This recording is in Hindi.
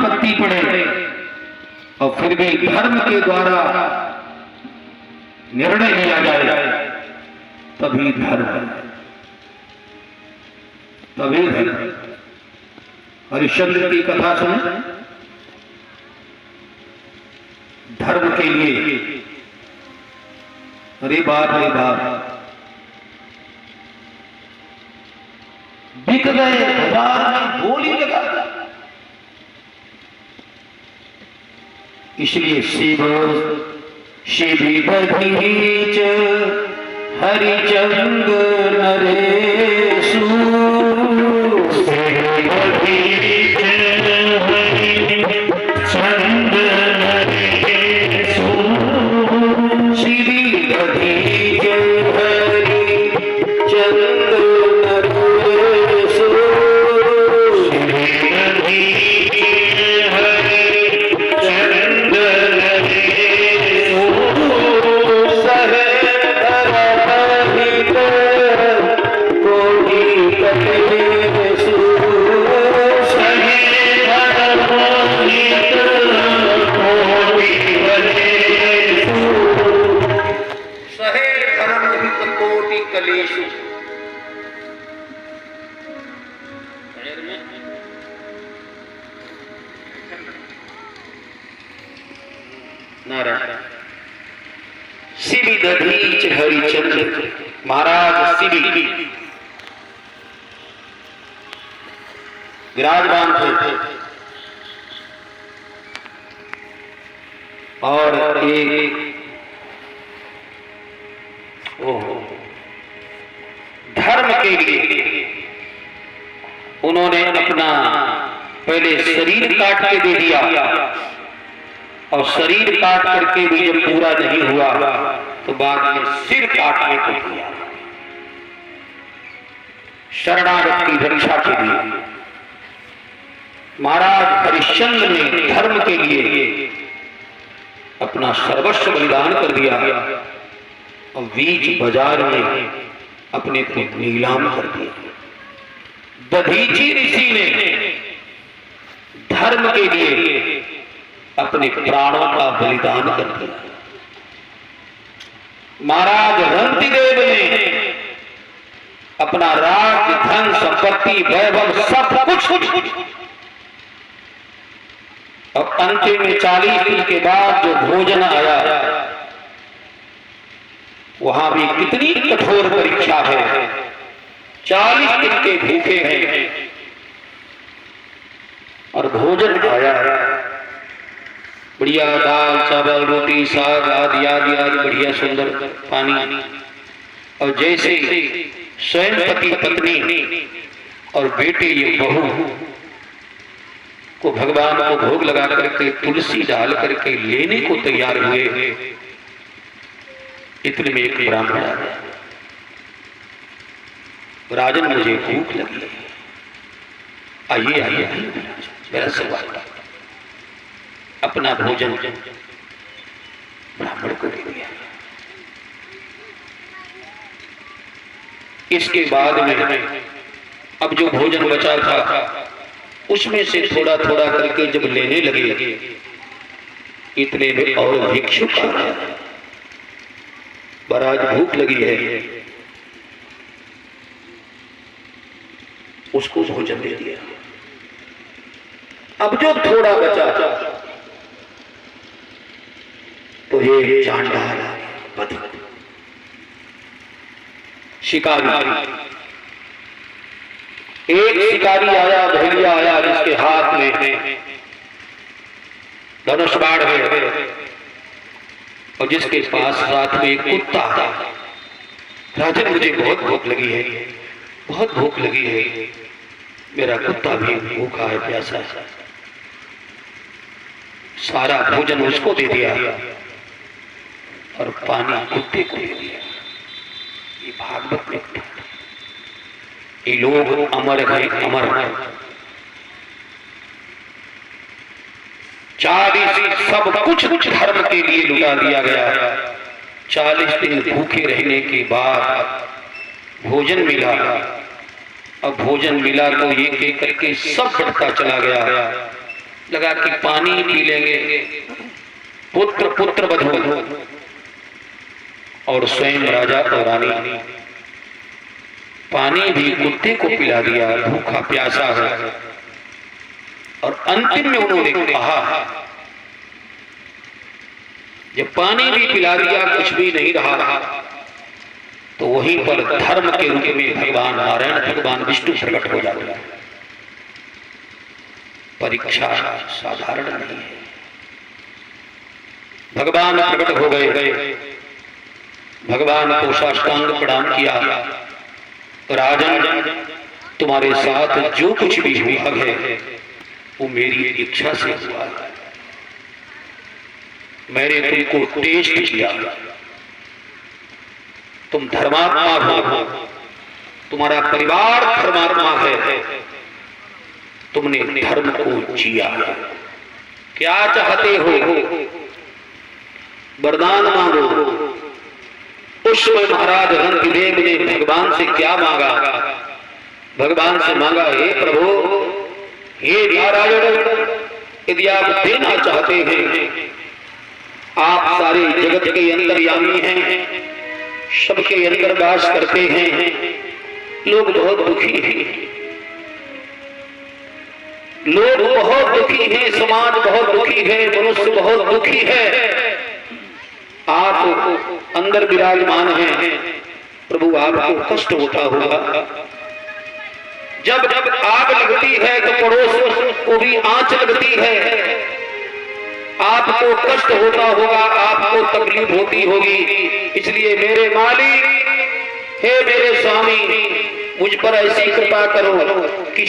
विपत्ति पड़े और फिर भी धर्म के द्वारा निर्णय लिया जाए तभी धर्म है, तभी धर्म। हरिश्चंद्र की कथा सुने, धर्म के लिए अरे बाप बिक गए, बाजार में बोली लगा। इसलिए शिव बधीच हरिचंद नरेशु, शिवी दधीच हरिचंद्र महाराज शिवी विराजमान थे और एक धर्म के लिए उन्होंने अपना पहले शरीर काट के दे दिया और शरीर काट करके भी जब पूरा नहीं हुआ तो बाद में सिर काटने को किया, शरणागत की रक्षा के लिए। महाराज हरिश्चंद्र ने धर्म के लिए अपना सर्वस्व बलिदान कर दिया और बीच बाजार में अपने को नीलाम कर दिया। दधीची ऋषि ने धर्म के लिए अपने प्राणों का बलिदान कर दिया। महाराज रंतिदेव ने अपना राज्य धन संपत्ति वैभव सब कुछ और अंतिम में 40 दिन के बाद जो भोजन आया वहां भी कितनी कठोर परीक्षा है। 40 दिन के भूखे हैं और भोजन आया, बढ़िया दाल चावल रोटी साग आदि आदि आदि बढ़िया सुंदर पानी। और जैसे स्वयं पति पत्नी और बेटे ये बहू को भगवान को भोग लगा करके तुलसी डाल करके लेने को तैयार हुए, इतने में एक ब्राह्मण आ गया, राजन मुझे भूख लगी है, आइए आइए मेरा सवाल। अपना भोजन ब्राह्मण को दे दिया। इसके बाद में अब जो भोजन बचा था उसमें से थोड़ा थोड़ा करके जब लेने लगे इतने में और भिक्षुक आ गया, महाराज भूख लगी है, उसको भोजन दे दिया। अब जो थोड़ा बचा तो ये चांडाल शिकारी, एक शिकारी आया, भेड़िया आया जिसके हाथ में धनुष बाण है और जिसके पास साथ में एक कुत्ता था। राजन मुझे बहुत भूख लगी है, बहुत भूख लगी है, मेरा कुत्ता भी भूखा है, प्यासा है। सारा भोजन उसको दे दिया और पानी कुत्ते को दे दिया। ये भागवत में ये लोग अमर हैं, अमर हैं। 40 सब कुछ धर्म के लिए लुटा दिया गया। 40 दिन भूखे रहने के बाद भोजन मिला, अब भोजन मिला तो ये कह करके सब बढ़ता चला गया। लगा कि पानी पी लेंगे, पुत्र पुत्र वधू और स्वयं राजा और रानी पानी भी कुत्ते को पिला दिया, भूखा प्यासा है। और अंतिम में उन्होंने कहा, जब पानी भी पिला दिया, कुछ भी नहीं रहा, तो वहीं पर धर्म के रूप में भगवान नारायण, भगवान विष्णु प्रकट हो जाते हैं। परीक्षा साधारण नहीं है। भगवान प्रकट हो गए, भगवान को साष्टांग प्रणाम किया। राजन, तुम्हारे साथ जो कुछ भी हुआ है वो मेरी इच्छा से हुआ है। मैंने तुमको टेस्ट किया, तुम धर्मात्मा हो, तुम्हारा परिवार धर्मात्मा है, तुमने धर्म को जिया। क्या चाहते हो? वरदान मांगो। उस समय महाराज रणदेव ने भगवान से क्या मांगा? भगवान से मांगा, हे प्रभु, हे नारायण, यदि आप देना चाहते हैं, आप सारे जगत के अंतर्यामी हैं, सबके अंदर वास करते हैं। लोग बहुत दुखी हैं, लोग बहुत दुखी हैं, समाज बहुत दुखी है, मनुष्य बहुत दुखी है। आप अंदर विराजमान हैं, प्रभु आपको कष्ट होता होगा। जब जब आग लगती है तो पड़ोस को भी आंच लगती है। आपको कष्ट होता होगा, आपको तकलीफ होती होगी। इसलिए मेरे मालिक, हे मेरे स्वामी, मुझ पर ऐसी कृपा करो कि